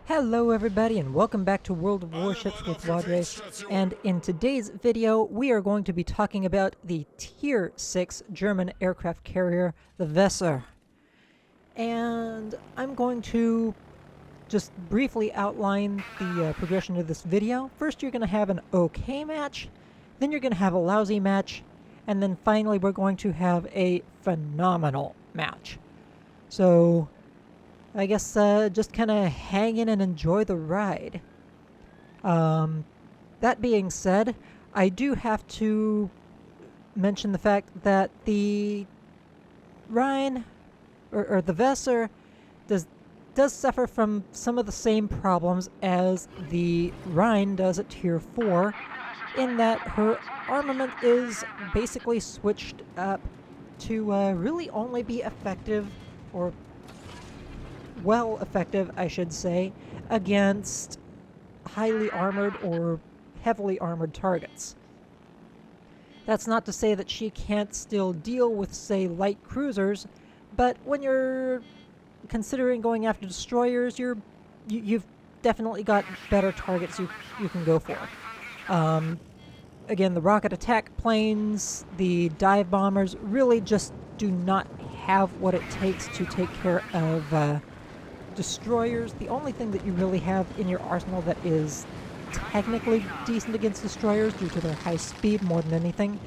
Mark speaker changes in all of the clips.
Speaker 1: Hello everybody and welcome back to World of Warships with Wadres, and in today's video we are going to be talking about the Tier 6 German aircraft carrier, the Wesser. And I'm going to just briefly outline the progression of this video. First you're going to have an okay match, then you're going to have a lousy match, and then finally we're going to have a phenomenal match. So I guess just kind of hang in and enjoy the ride. That being said, I do have to mention the fact that the Rhine, or the Wesser, does suffer from some of the same problems as the Rhine does at Tier 4, in that her armament is basically switched up to really only be effective, or well effective, I should say, against highly armored or heavily armored targets. That's not to say that she can't still deal with, say, light cruisers, but when you're considering going after destroyers, you've definitely got better targets you can go for. Again, the rocket attack planes, the dive bombers really just do not have what it takes to take care of destroyers. The only thing that you really have in your arsenal that is technically decent against destroyers due to their high speed more than anything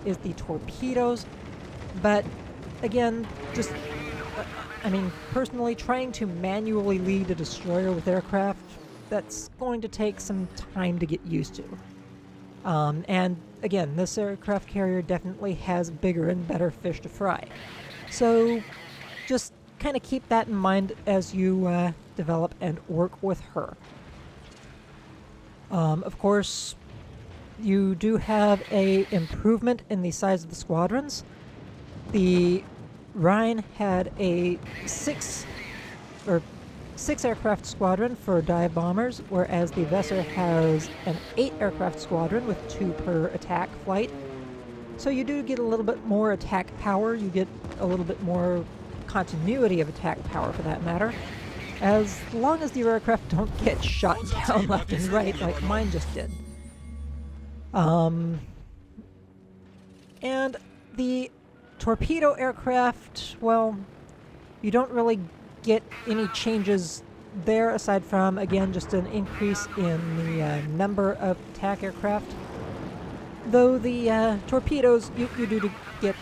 Speaker 1: is the torpedoes. But again, just I mean, personally, trying to manually lead a destroyer with aircraft, that's going to take some time to get used to. And again, this aircraft carrier definitely has bigger and better fish to fry. So just kind of keep that in mind as you develop and work with her. Of course, you do have a improvement in the size of the squadrons. The Rhine had a six aircraft squadron for dive bombers, whereas the Wesser has an 8 aircraft squadron with 2 per attack flight. So you do get a little bit more attack power, you get a little bit more continuity of attack power for that matter, as long as the aircraft don't get shot down left and right like mine just did. And the torpedo aircraft, well, you don't really get any changes there aside from, again, just an increase in the number of attack aircraft. Though the torpedoes, you do get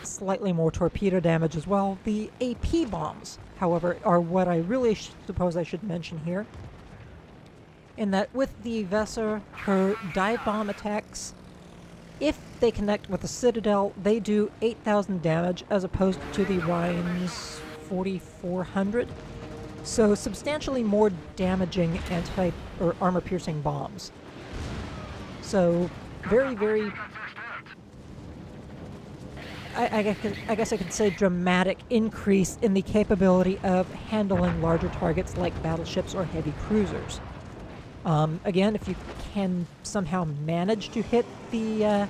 Speaker 1: slightly more torpedo damage as well. The AP bombs, however, are what I really suppose I should mention here, in that with the Wesser, her dive bomb attacks, if they connect with the Citadel, they do 8,000 damage as opposed to the Rhine's 4,400. So substantially more damaging or armor-piercing bombs. So very, very, I guess I could say dramatic increase in the capability of handling larger targets like battleships or heavy cruisers. Again, if you can somehow manage to hit the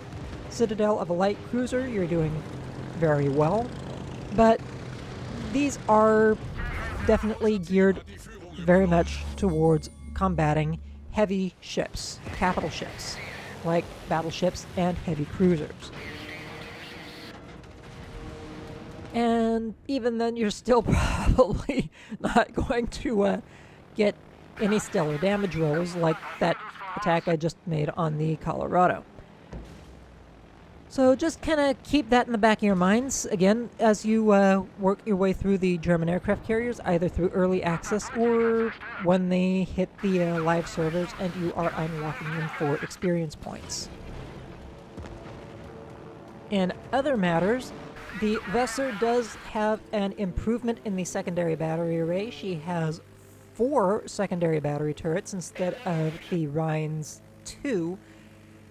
Speaker 1: Citadel of a light cruiser, you're doing very well. But these are definitely geared very much towards combating heavy ships, capital ships, like battleships and heavy cruisers. And even then, you're still probably not going to get any stellar damage rolls like that attack I just made on the Colorado. So just kind of keep that in the back of your minds, again, as you work your way through the German aircraft carriers, either through early access or when they hit the live servers and you are unlocking them for experience points. In other matters, the Wesser does have an improvement in the secondary battery array. She has 4 secondary battery turrets instead of the Rhine's 2.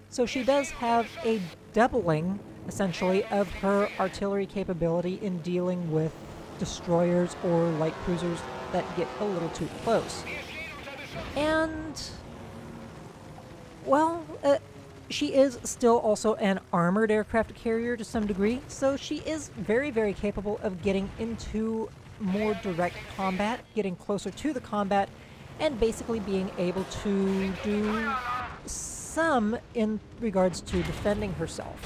Speaker 1: So she does have a doubling, essentially, of her artillery capability in dealing with destroyers or light cruisers that get a little too close. And, well, she is still also an armored aircraft carrier to some degree, so she is very, very capable of getting into more direct combat, getting closer to the combat, and basically being able to do some in regards to defending herself.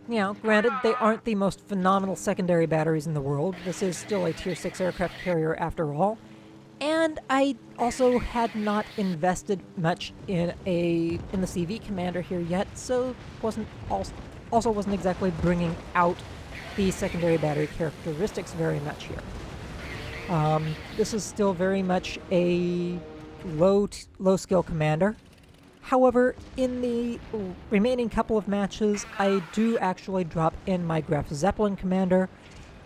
Speaker 1: Now, granted, they aren't the most phenomenal secondary batteries in the world. This is still a Tier 6 aircraft carrier after all. And I also had not invested much in the CV commander here yet, so wasn't exactly bringing out the secondary battery characteristics very much here. This is still very much a low skill commander. However, in the remaining couple of matches, I do actually drop in my Graf Zeppelin commander,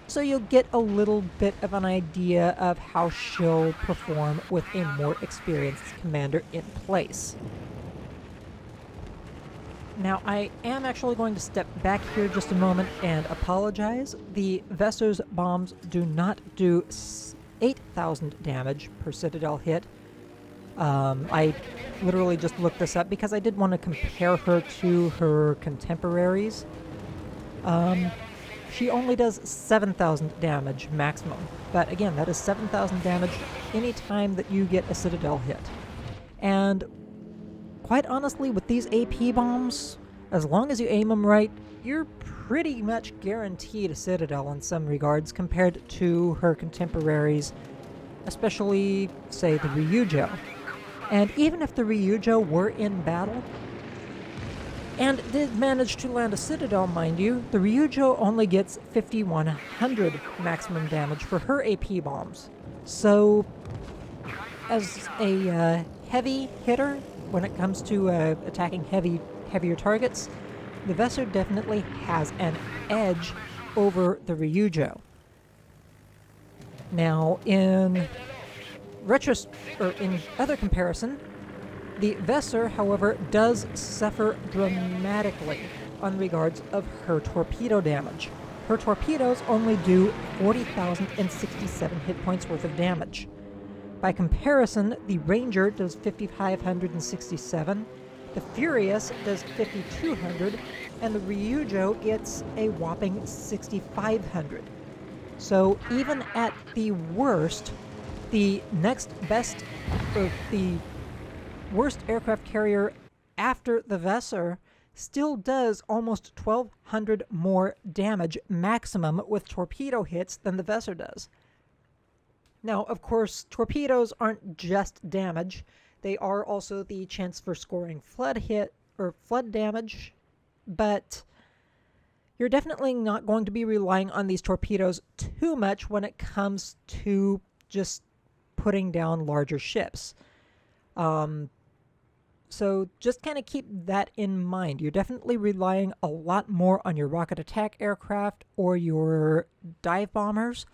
Speaker 1: so you'll get a little bit of an idea of how she'll perform with a more experienced commander in place. Now, I am actually going to step back here just a moment and apologize. The Wesser's bombs do not do 8,000 damage per Citadel hit. I literally just looked this up because I did want to compare her to her contemporaries. She only does 7,000 damage maximum, but again, that is 7,000 damage any time that you get a Citadel hit. And quite honestly, with these AP bombs, as long as you aim them right, you're pretty much guaranteed a Citadel in some regards compared to her contemporaries, especially, say, the Ryujo. And even if the Ryujo were in battle, and did manage to land a Citadel, mind you, the Ryujo only gets 5,100 maximum damage for her AP bombs. So, as a heavy hitter, when it comes to attacking heavier targets, the Wesser definitely has an edge over the Ryujo. Now, in other comparison, the Wesser, however, does suffer dramatically on regards of her torpedo damage. Her torpedoes only do 40,067 hit points worth of damage. By comparison, the Ranger does 5,567, the Furious does 5,200, and the Ryujo gets a whopping 6,500. So even at the worst, the next best, or the worst aircraft carrier after the Wesser still does almost 1,200 more damage maximum with torpedo hits than the Wesser does. Now, of course, torpedoes aren't just damage. They are also the chance for scoring flood damage, but you're definitely not going to be relying on these torpedoes too much when it comes to just putting down larger ships. So just kind of keep that in mind. You're definitely relying a lot more on your rocket attack aircraft or your dive bombers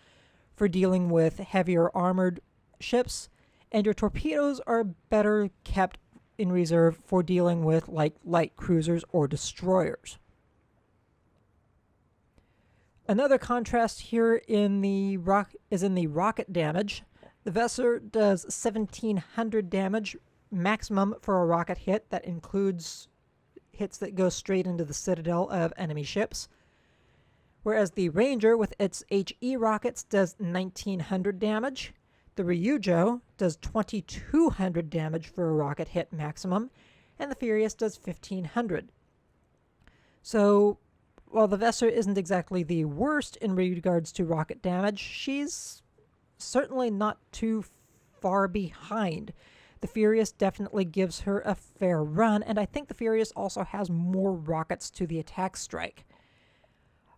Speaker 1: for dealing with heavier armored ships, and your torpedoes are better kept in reserve for dealing with like light cruisers or destroyers. Another contrast here is in the rocket damage. The Wesser does 1,700 damage maximum for a rocket hit. That includes hits that go straight into the citadel of enemy ships. Whereas the Ranger with its HE rockets does 1,900 damage. The Ryujo does 2,200 damage for a rocket hit maximum, and the Furious does 1,500. So, while the Wesser isn't exactly the worst in regards to rocket damage, she's certainly not too far behind. The Furious definitely gives her a fair run, and I think the Furious also has more rockets to the attack strike.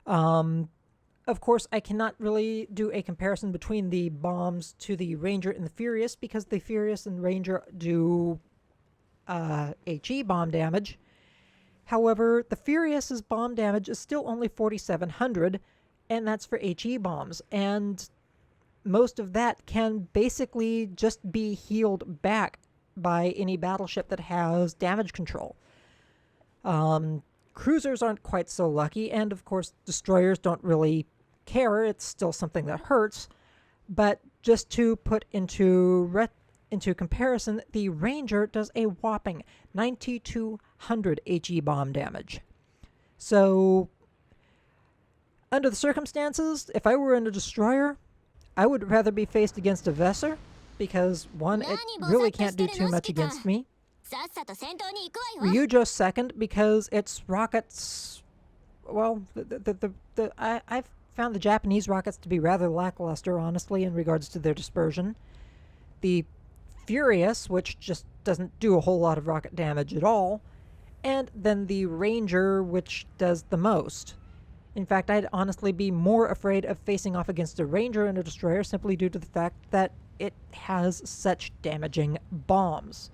Speaker 1: Of course, I cannot really do a comparison between the bombs to the Ranger and the Furious because the Furious and Ranger do HE bomb damage. However, the Furious's bomb damage is still only 4,700, and that's for HE bombs, and most of that can basically just be healed back by any battleship that has damage control. Cruisers aren't quite so lucky, and of course destroyers don't really care. It's still something that hurts, but just to put into comparison, the Ranger does a whopping 9,200 HE bomb damage. So, under the circumstances, if I were in a destroyer, I would rather be faced against a Wesser, because one, it really can't do too much against me. Ryujo's second, because its rockets, well, I've found the Japanese rockets to be rather lackluster, honestly, in regards to their dispersion. The Furious, which just doesn't do a whole lot of rocket damage at all, and then the Ranger, which does the most. In fact, I'd honestly be more afraid of facing off against a Ranger and a Destroyer simply due to the fact that it has such damaging bombs.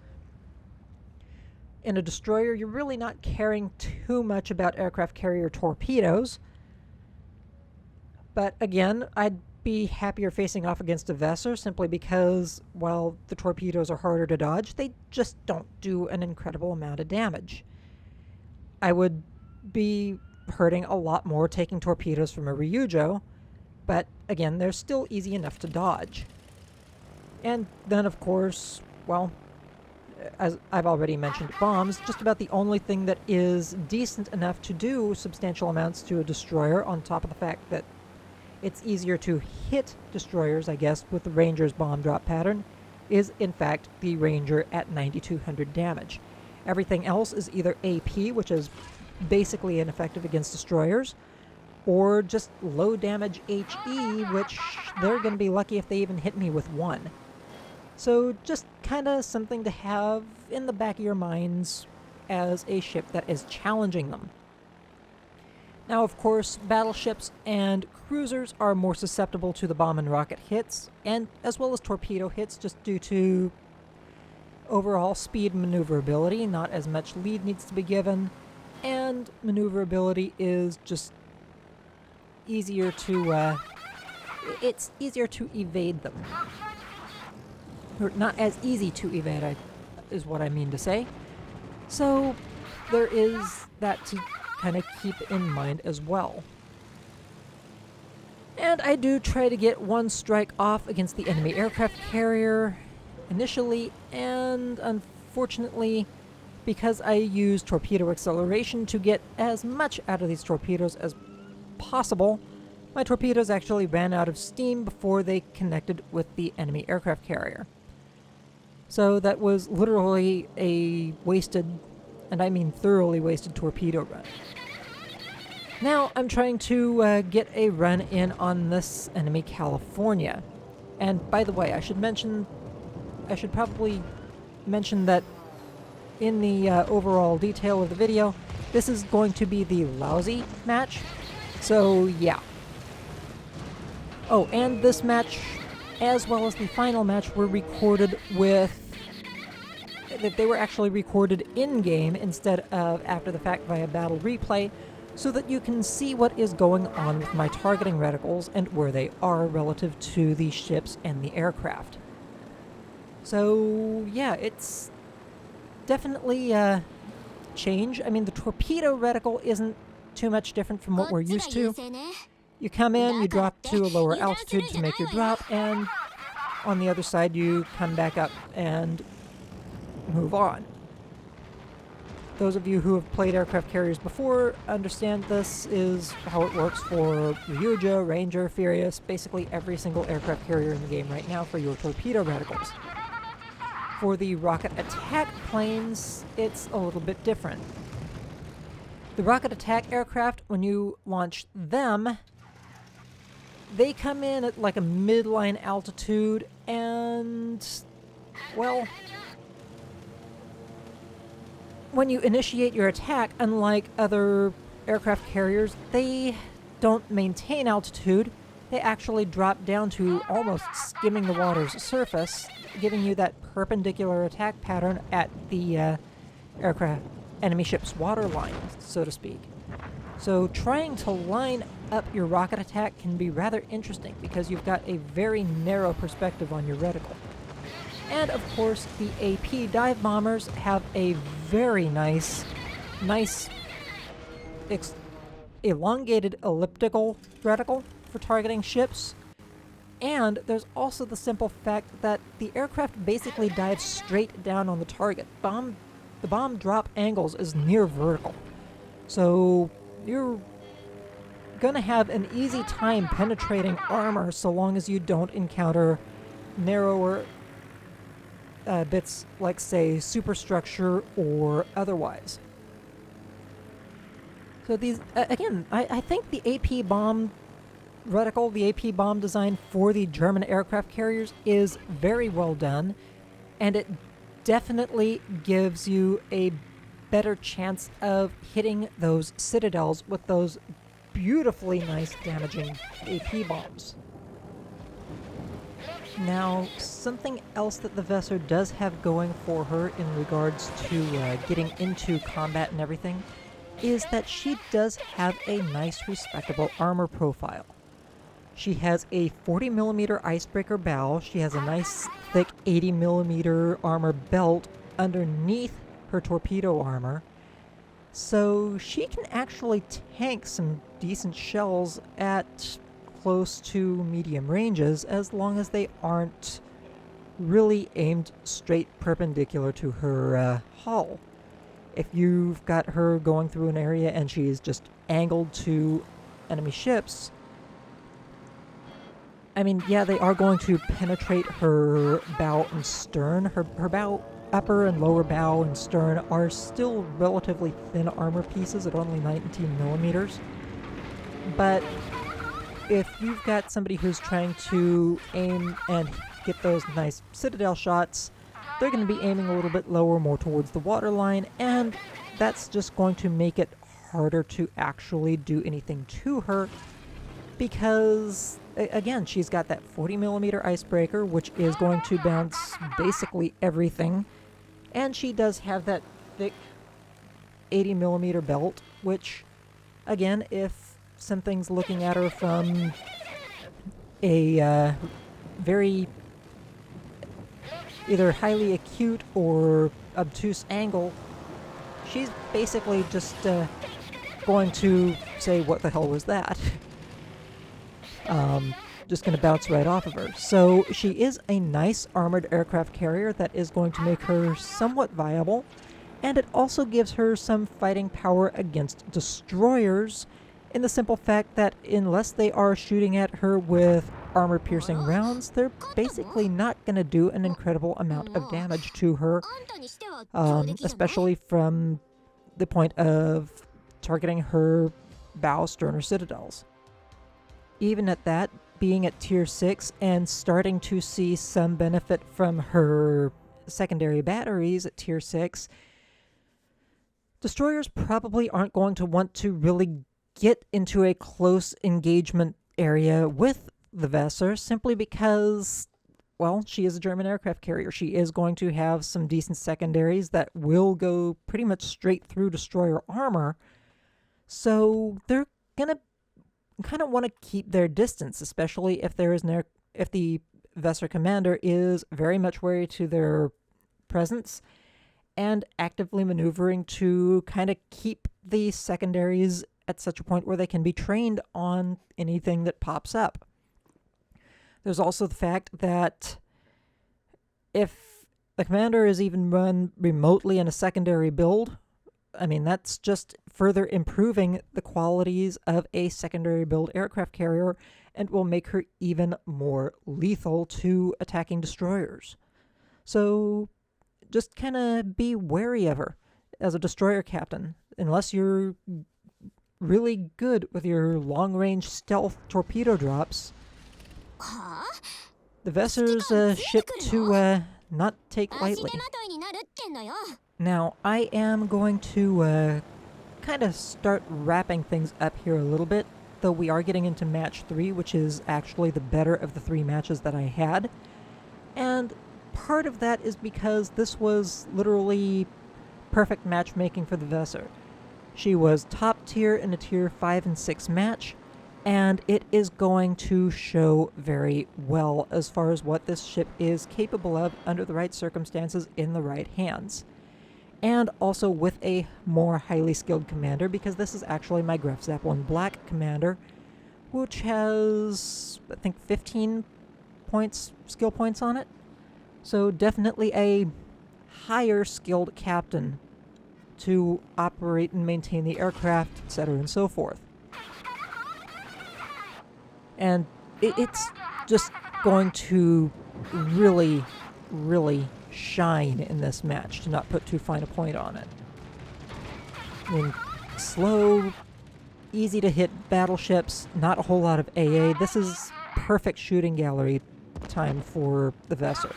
Speaker 1: In a Destroyer, you're really not caring too much about aircraft carrier torpedoes. But again, I'd be happier facing off against a Wesser simply because, while the torpedoes are harder to dodge, they just don't do an incredible amount of damage. I would be hurting a lot more taking torpedoes from a Ryujo, but again, they're still easy enough to dodge. And then, of course, well, as I've already mentioned, bombs, just about the only thing that is decent enough to do substantial amounts to a destroyer, on top of the fact that it's easier to hit destroyers, I guess, with the Ranger's bomb drop pattern, is in fact the Ranger at 9200 damage. Everything else is either AP, which is basically ineffective against destroyers, or just low damage HE, which they're going to be lucky if they even hit me with one. So just kind of something to have in the back of your minds as a ship that is challenging them. Now, of course, battleships and cruisers are more susceptible to the bomb and rocket hits, and as well as torpedo hits, just due to overall speed and maneuverability. Not as much lead needs to be given, and maneuverability is just easier to, it's easier to evade them. Or not as easy to evade, is what I mean to say. So there is that to kind of keep in mind as well. And I do try to get one strike off against the enemy aircraft carrier initially, and unfortunately, because I use torpedo acceleration to get as much out of these torpedoes as possible, my torpedoes actually ran out of steam before they connected with the enemy aircraft carrier. So that was literally a wasted, and I mean thoroughly wasted, torpedo run. Now I'm trying to get a run in on this enemy California. And by the way, I should probably mention that in the overall detail of the video, this is going to be the lousy match. So yeah. Oh, and this match, as well as the final match, were recorded they were actually recorded in-game instead of after the fact via battle replay, so that you can see what is going on with my targeting reticles and where they are relative to the ships and the aircraft. So yeah, it's definitely a change. I mean, the torpedo reticle isn't too much different from what we're used to. You come in, you drop to a lower altitude to make your drop, and on the other side you come back up and move on. Those of you who have played aircraft carriers before understand this is how it works for Ryujo, Ranger, Furious, basically every single aircraft carrier in the game right now for your torpedo reticles. For the rocket attack planes, it's a little bit different. The rocket attack aircraft, when you launch them, they come in at like a midline altitude, and, well, when you initiate your attack, unlike other aircraft carriers, they don't maintain altitude. They actually drop down to almost skimming the water's surface, giving you that perpendicular attack pattern at the enemy ship's water line, so to speak. So trying to line up your rocket attack can be rather interesting because you've got a very narrow perspective on your reticle. And of course, the AP dive bombers have a very nice elongated elliptical reticle for targeting ships. And there's also the simple fact that the aircraft basically dives straight down on the target. The bomb drop angles is near vertical. So you're gonna have an easy time penetrating armor so long as you don't encounter narrower bits like, say, superstructure or otherwise. So these, again, I think the AP bomb reticle, the AP bomb design for the German aircraft carriers is very well done, and it definitely gives you a better chance of hitting those citadels with those beautifully nice damaging AP bombs. Now, something else that the Wesser does have going for her in regards to getting into combat and everything is that she does have a nice, respectable armor profile. She has a 40mm icebreaker bow. She has a nice, thick 80mm armor belt underneath her torpedo armor. So she can actually tank some decent shells at close to medium ranges as long as they aren't really aimed straight perpendicular to her hull. If you've got her going through an area and she's just angled to enemy ships, I mean, yeah, they are going to penetrate her bow and stern. Her bow, upper and lower bow and stern are still relatively thin armor pieces at only 19mm. But if you've got somebody who's trying to aim and get those nice citadel shots, they're going to be aiming a little bit lower, more towards the waterline, and that's just going to make it harder to actually do anything to her because, again, she's got that 40mm icebreaker, which is going to bounce basically everything, and she does have that thick 80mm belt, which, again, if something's looking at her from a very either highly acute or obtuse angle, she's basically just going to say, what the hell was that? Just going to bounce right off of her. So she is a nice armored aircraft carrier that is going to make her somewhat viable, and it also gives her some fighting power against destroyers in the simple fact that unless they are shooting at her with armor-piercing rounds, they're basically not going to do an incredible amount of damage to her, especially from the point of targeting her bow, stern, or citadels. Even at that, being at Tier 6 and starting to see some benefit from her secondary batteries at Tier 6, destroyers probably aren't going to want to really get into a close engagement area with the Wesser simply because, well, she is a German aircraft carrier. She is going to have some decent secondaries that will go pretty much straight through destroyer armor, so they're going to kind of want to keep their distance, especially if if the Wesser commander is very much wary to their presence and actively maneuvering to kind of keep the secondaries at such a point where they can be trained on anything that pops up. There's also the fact that if the commander is even run remotely in a secondary build, I mean, that's just further improving the qualities of a secondary build aircraft carrier and will make her even more lethal to attacking destroyers. So just kind of be wary of her as a destroyer captain. Unless you're really good with your long-range stealth torpedo drops, the Wesser's a ship to not take lightly. Now, I am going to kind of start wrapping things up here a little bit, though we are getting into match 3, which is actually the better of the 3 matches that I had. And part of that is because this was literally perfect matchmaking for the Wesser. She was top tier in a tier 5 and 6 match, and it is going to show very well as far as what this ship is capable of under the right circumstances in the right hands. And also with a more highly skilled commander, because this is actually my Graf Zeppelin Black commander, which has, I think, 15 skill points on it. So definitely a higher skilled captain to operate and maintain the aircraft, etc. and so forth. And it's just going to really, really shine in this match, to not put too fine a point on it. I mean, slow, easy to hit battleships, not a whole lot of AA. This is perfect shooting gallery time for the Wesser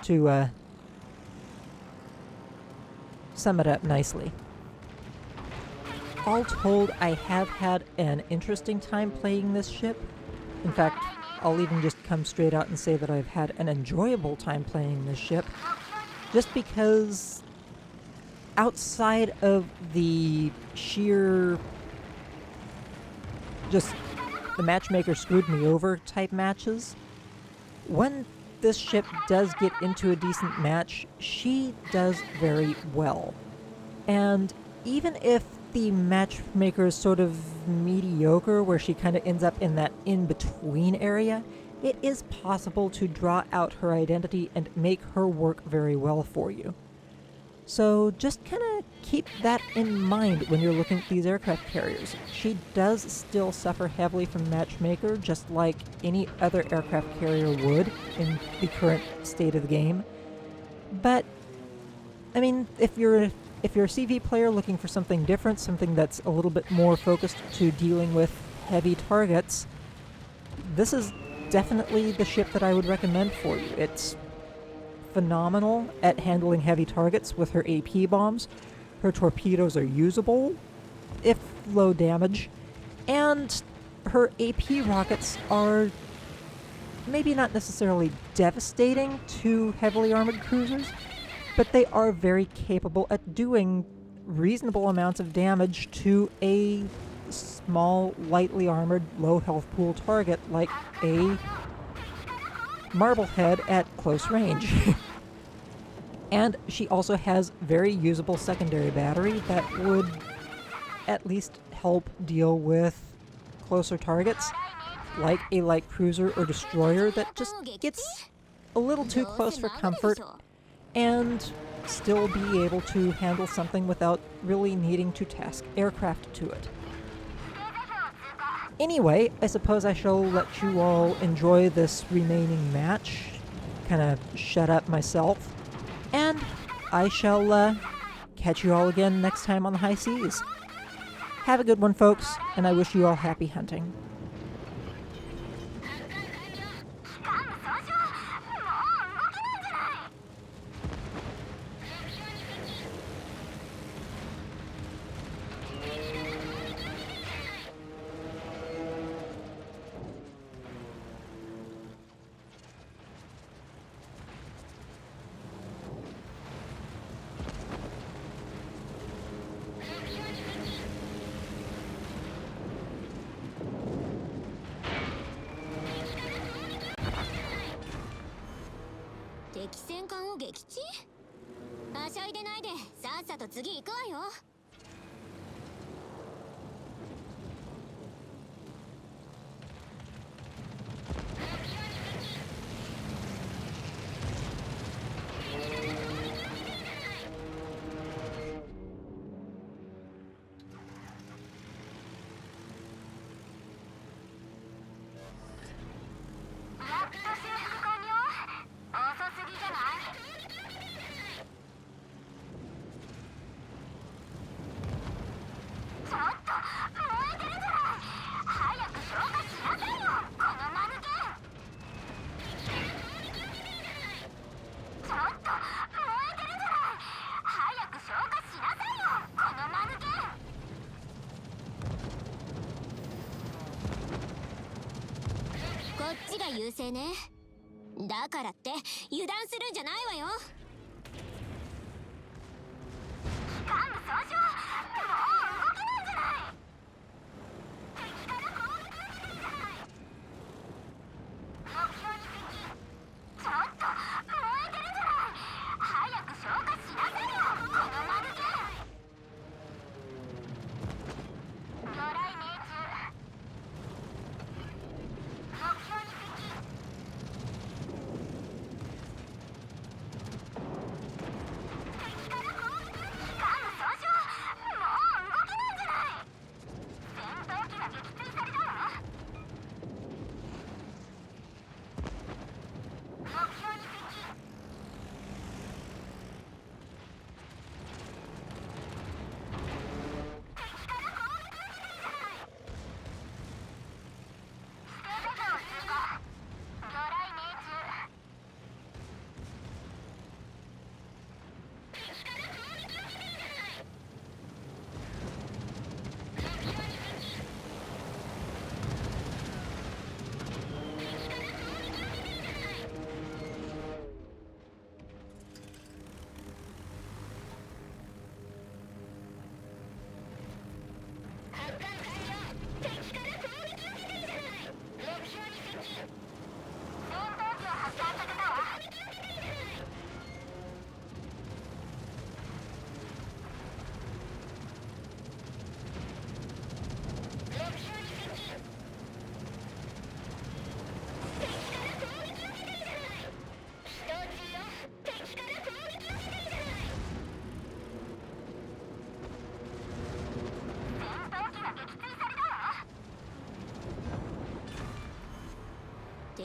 Speaker 1: to sum it up nicely. All told, I have had an interesting time playing this ship. In fact, I'll even just come straight out and say that I've had an enjoyable time playing this ship, just because outside of the sheer just the matchmaker screwed me over type matches, when this ship does get into a decent match, she does very well. And even if the matchmaker is sort of mediocre, where she kind of ends up in that in-between area, it is possible to draw out her identity and make her work very well for you. So just kind of keep that in mind when you're looking at these aircraft carriers. She does still suffer heavily from matchmaker, just like any other aircraft carrier would in the current state of the game. But, I mean, if you're a CV player looking for something different, something that's a little bit more focused to dealing with heavy targets, this is definitely the ship that I would recommend for you. It's phenomenal at handling heavy targets with her AP bombs. Her torpedoes are usable, if low damage, and her AP rockets are maybe not necessarily devastating to heavily armored cruisers, but they are very capable at doing reasonable amounts of damage to a small, lightly armored, low health pool target like a Marblehead at close range. And she also has very usable secondary battery that would at least help deal with closer targets, like a light cruiser or destroyer that just gets a little too close for comfort, and still be able to handle something without really needing to task aircraft to it. Anyway, I suppose I shall let you all enjoy this remaining match, kind of shut up myself, and I shall catch you all again next time on the high seas. Have a good one, folks, and I wish you all happy hunting.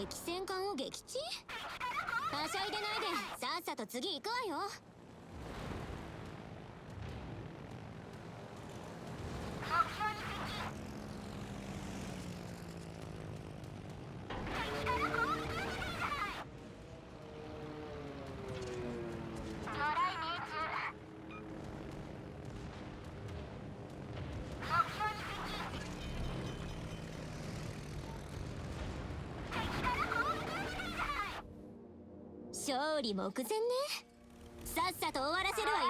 Speaker 2: 敵戦艦を撃沈？はしゃいでないでさっさと次行くわよ。勝利目前ね。さっさと終わらせるわよ。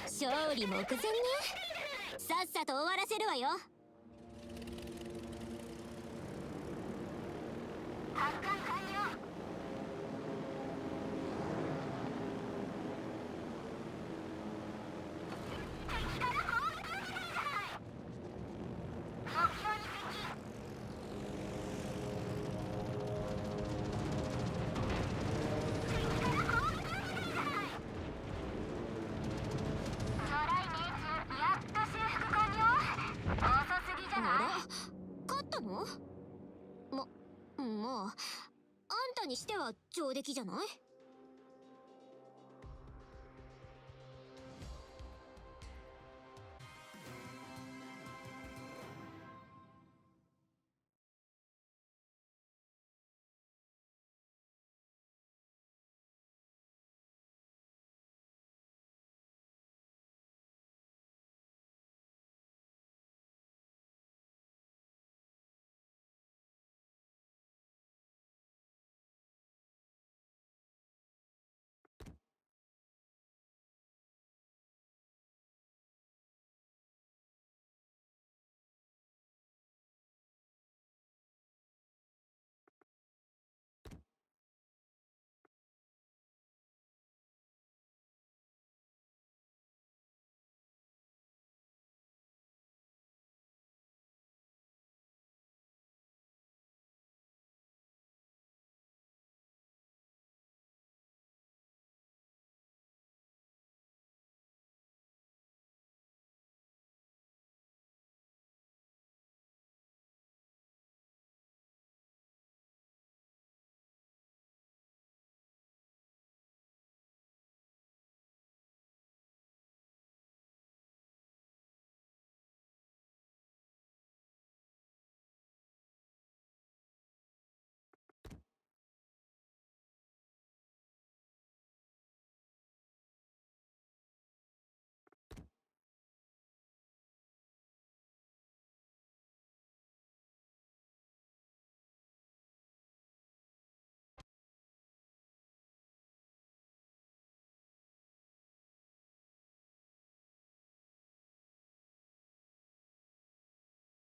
Speaker 2: 勝利目前ね。さっさと終わらせるわよ。勝ったの？もうあんたにしては上出来じゃない？